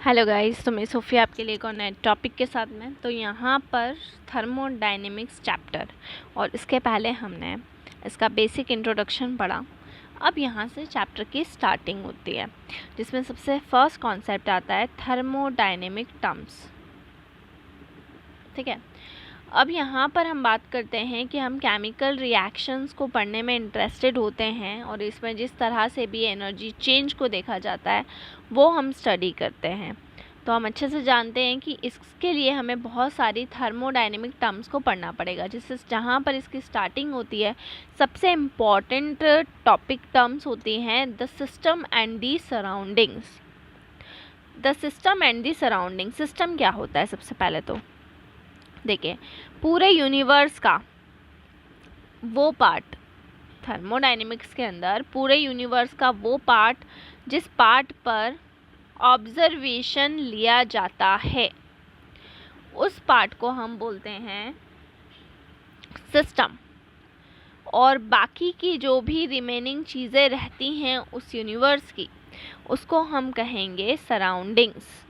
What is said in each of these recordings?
Hello guys, तो मैं Sophia आपके लिए एक और नए टॉपिक के साथ में। तो यहाँ पर थर्मोडायनेमिक्स चैप्टर, और इसके पहले हमने इसका बेसिक इंट्रोडक्शन पढ़ा। अब यहाँ से चैप्टर की स्टार्टिंग होती है, जिसमें सबसे फर्स्ट कॉन्सेप्ट आता है थर्मोडायनेमिक टर्म्स। ठीक है, अब यहाँ पर हम बात करते हैं कि हम केमिकल रिएक्शंस को पढ़ने में इंटरेस्टेड होते हैं, और इसमें जिस तरह से भी एनर्जी चेंज को देखा जाता है वो हम स्टडी करते हैं। तो हम अच्छे से जानते हैं कि इसके लिए हमें बहुत सारी थर्मोडायनेमिक टर्म्स को पढ़ना पड़ेगा, जिससे जहाँ पर इसकी स्टार्टिंग होती है सबसे इम्पॉर्टेंट टॉपिक टर्म्स होती हैं the system and the surroundings. The system and the surrounding. System क्या होता है? सबसे पहले तो देखिए, पूरे यूनिवर्स का वो पार्ट, थर्मोडायनेमिक्स के अंदर पूरे यूनिवर्स का वो पार्ट जिस पार्ट पर ऑब्जर्वेशन लिया जाता है, उस पार्ट को हम बोलते हैं सिस्टम। और बाकी की जो भी रिमेनिंग चीज़ें रहती हैं उस यूनिवर्स की, उसको हम कहेंगे सराउंडिंग्स।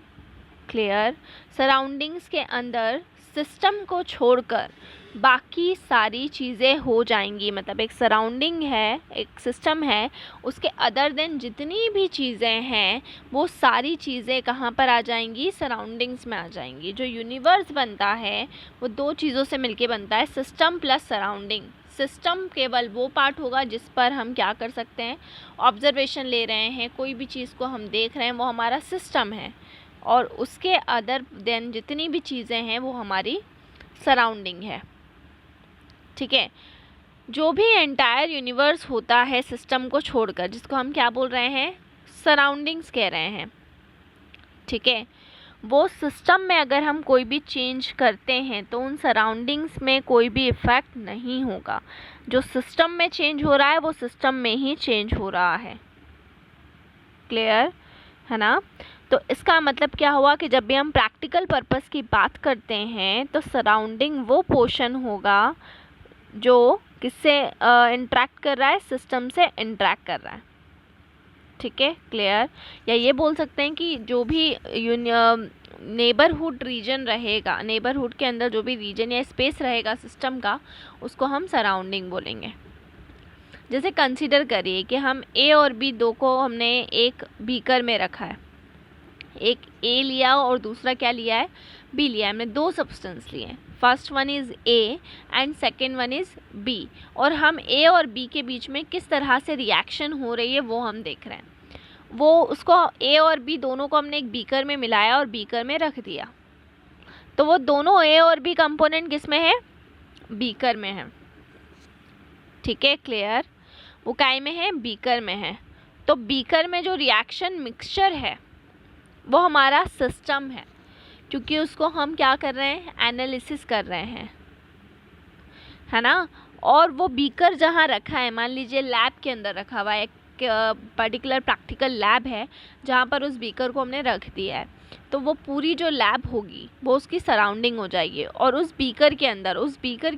क्लियर? सराउंडिंग्स के अंदर सिस्टम को छोड़कर बाकी सारी चीज़ें हो जाएंगी। मतलब एक सराउंडिंग है, एक सिस्टम है, उसके अदर देन जितनी भी चीज़ें हैं वो सारी चीज़ें कहाँ पर आ जाएंगी? सराउंडिंग्स में आ जाएंगी। जो यूनिवर्स बनता है वो दो चीज़ों से मिलके बनता है, सिस्टम प्लस सराउंडिंग। सिस्टम केवल वो पार्ट होगा जिस पर हम क्या कर सकते हैं? ऑब्जर्वेशन ले रहे हैं, कोई भी चीज़ को हम देख रहे हैं, वो हमारा सिस्टम है। और उसके अदर देन जितनी भी चीज़ें हैं वो हमारी सराउंडिंग है। ठीक है, जो भी एंटायर यूनिवर्स होता है सिस्टम को छोड़कर, जिसको हम क्या बोल रहे हैं? सराउंडिंग्स कह रहे हैं। ठीक है, वो सिस्टम में अगर हम कोई भी चेंज करते हैं तो उन सराउंडिंग्स में कोई भी इफ़ेक्ट नहीं होगा। जो सिस्टम में चेंज हो रहा है वो सिस्टम में ही चेंज हो रहा है। क्लियर है ना? तो इसका मतलब क्या हुआ कि जब भी हम प्रैक्टिकल पर्पस की बात करते हैं तो सराउंडिंग वो पोर्शन होगा जो किससे इंटरेक्ट कर रहा है? सिस्टम से इंटरेक्ट कर रहा है। ठीक है, क्लियर? या ये बोल सकते हैं कि जो भी नेबरहुड रीजन रहेगा, नेबरहुड के अंदर जो भी रीजन या स्पेस रहेगा सिस्टम का, उसको हम सराउंडिंग बोलेंगे। जैसे कंसीडर करिए कि हम ए और बी दो को हमने एक बीकर में रखा है। एक ए लिया और दूसरा क्या लिया है? बी लिया है। हमने दो सब्सटेंस लिए हैं, first one is A and second one is B. और हम ए और बी के बीच में किस तरह से रिएक्शन हो रही है वो हम देख रहे हैं। वो उसको ए और बी दोनों को हमने एक बीकर में मिलाया और बीकर में रख दिया, तो वो दोनों ए और बी कंपोनेंट किस में है? बीकर में है। ठीक है, क्लियर? वो काय में है? बीकर में है। तो बीकर में जो रिएक्शन मिक्सचर है वो हमारा सिस्टम है, क्योंकि उसको हम क्या कर रहे हैं? एनालिसिस कर रहे हैं, है ना? और वो बीकर जहाँ रखा है, मान लीजिए लैब के अंदर रखा हुआ है, एक पर्टिकुलर प्रैक्टिकल लैब है जहाँ पर उस बीकर को हमने रख दिया है, तो वो पूरी जो लैब होगी वो उसकी सराउंडिंग हो जाएगी। और उस बीकर के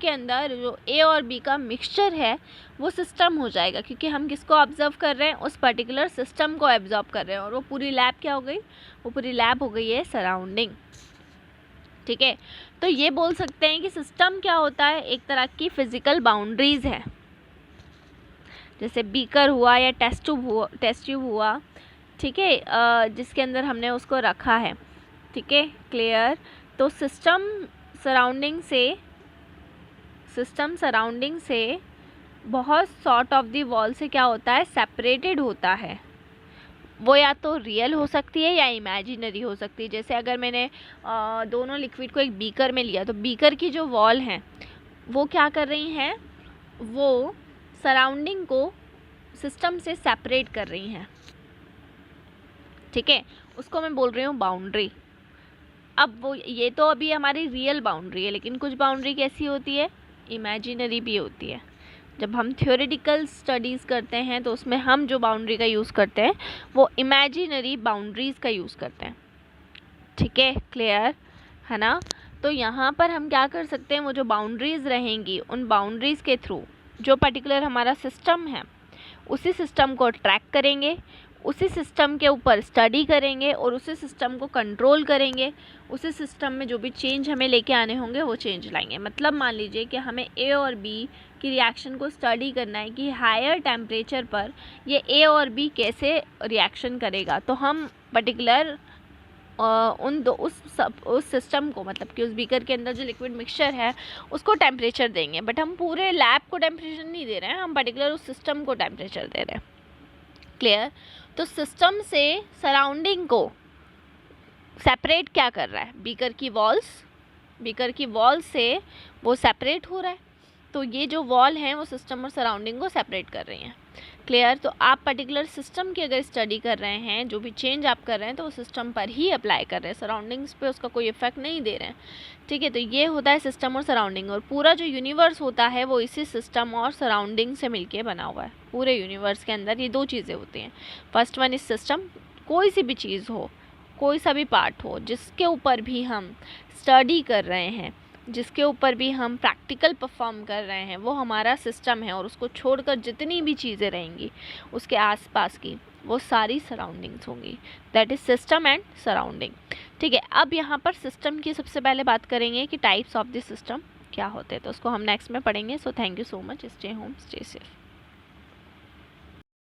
अंदर जो ए और बी का मिक्सचर है वो सिस्टम हो जाएगा, क्योंकि हम किसको ऑब्जर्व कर रहे हैं? उस पर्टिकुलर सिस्टम को ऑब्जर्व कर रहे हैं। और वो पूरी लैब क्या हो गई? वो पूरी लैब हो गई है सराउंडिंग। ठीक है, तो ये बोल सकते हैं कि सिस्टम क्या होता है? एक तरह की फिजिकल बाउंड्रीज है। जैसे बीकर हुआ या टेस्ट ट्यूब हुआ, ठीक है, जिसके अंदर हमने उसको रखा है। ठीक है, क्लियर? तो सिस्टम सराउंडिंग से बहुत सॉर्ट ऑफ द वॉल से क्या होता है? सेपरेटेड होता है। वो या तो रियल हो सकती है या इमेजिनरी हो सकती है। जैसे अगर मैंने दोनों लिक्विड को एक बीकर में लिया, तो बीकर की जो वॉल हैं वो क्या कर रही हैं? वो सराउंडिंग को सिस्टम से सेपरेट कर रही हैं। ठीक है, उसको मैं बोल रही हूँ बाउंड्री। अब वो ये तो अभी हमारी रियल बाउंड्री है, लेकिन कुछ बाउंड्री कैसी होती है? इमेजिनरी भी होती है। जब हम थ्योरेटिकल स्टडीज़ करते हैं तो उसमें हम जो बाउंड्री का यूज़ करते हैं वो इमेजिनरी बाउंड्रीज़ का यूज़ करते हैं। ठीक है, क्लियर है ना? तो यहाँ पर हम क्या कर सकते हैं? वो जो बाउंड्रीज़ रहेंगी, उन बाउंड्रीज़ के थ्रू जो पर्टिकुलर हमारा सिस्टम है उसी सिस्टम को ट्रैक करेंगे, उसी सिस्टम के ऊपर स्टडी करेंगे और उसी सिस्टम को कंट्रोल करेंगे, उसी सिस्टम में जो भी चेंज हमें लेके आने होंगे वो चेंज लाएंगे। मतलब मान लीजिए कि हमें ए और बी की रिएक्शन को स्टडी करना है कि हायर टेम्परेचर पर ये ए और बी कैसे रिएक्शन करेगा, तो हम पर्टिकुलर उस सिस्टम को, मतलब कि उस बीकर के अंदर जो लिक्विड मिक्सचर है उसको टेम्परेचर देंगे। बट हम पूरे लैब को टेम्परेचर नहीं दे रहे हैं, हम पर्टिकुलर उस सिस्टम को टेम्परेचर दे रहे हैं। क्लियर? तो सिस्टम से सराउंडिंग को सेपरेट क्या कर रहा है? बीकर की वॉल्स से वो सेपरेट हो रहा है। तो ये जो वॉल हैं वो सिस्टम और सराउंडिंग को सेपरेट कर रही हैं। क्लियर? तो आप पर्टिकुलर सिस्टम की अगर स्टडी कर रहे हैं, जो भी चेंज आप कर रहे हैं तो वो सिस्टम पर ही अप्लाई कर रहे हैं, सराउंडिंग्स पे उसका कोई इफेक्ट नहीं दे रहे हैं। ठीक है, तो ये होता है सिस्टम और सराउंडिंग। और पूरा जो यूनिवर्स होता है वो इसी सिस्टम और सराउंडिंग से मिलके बना हुआ है। पूरे यूनिवर्स के अंदर ये दो चीज़ें होती हैं। फर्स्ट वन इज सिस्टम, कोई सी भी चीज़ हो, कोई सा भी पार्ट हो जिसके ऊपर भी हम स्टडी कर रहे हैं, जिसके ऊपर भी हम प्रैक्टिकल परफॉर्म कर रहे हैं, वो हमारा सिस्टम है। और उसको छोड़कर जितनी भी चीज़ें रहेंगी उसके आसपास की, वो सारी सराउंडिंग्स होंगी। That is system and surrounding. ठीक है, अब यहाँ पर सिस्टम की सबसे पहले बात करेंगे कि टाइप्स ऑफ द सिस्टम क्या होते हैं, तो उसको हम नेक्स्ट में पढ़ेंगे। So thank you so much, stay home, stay safe.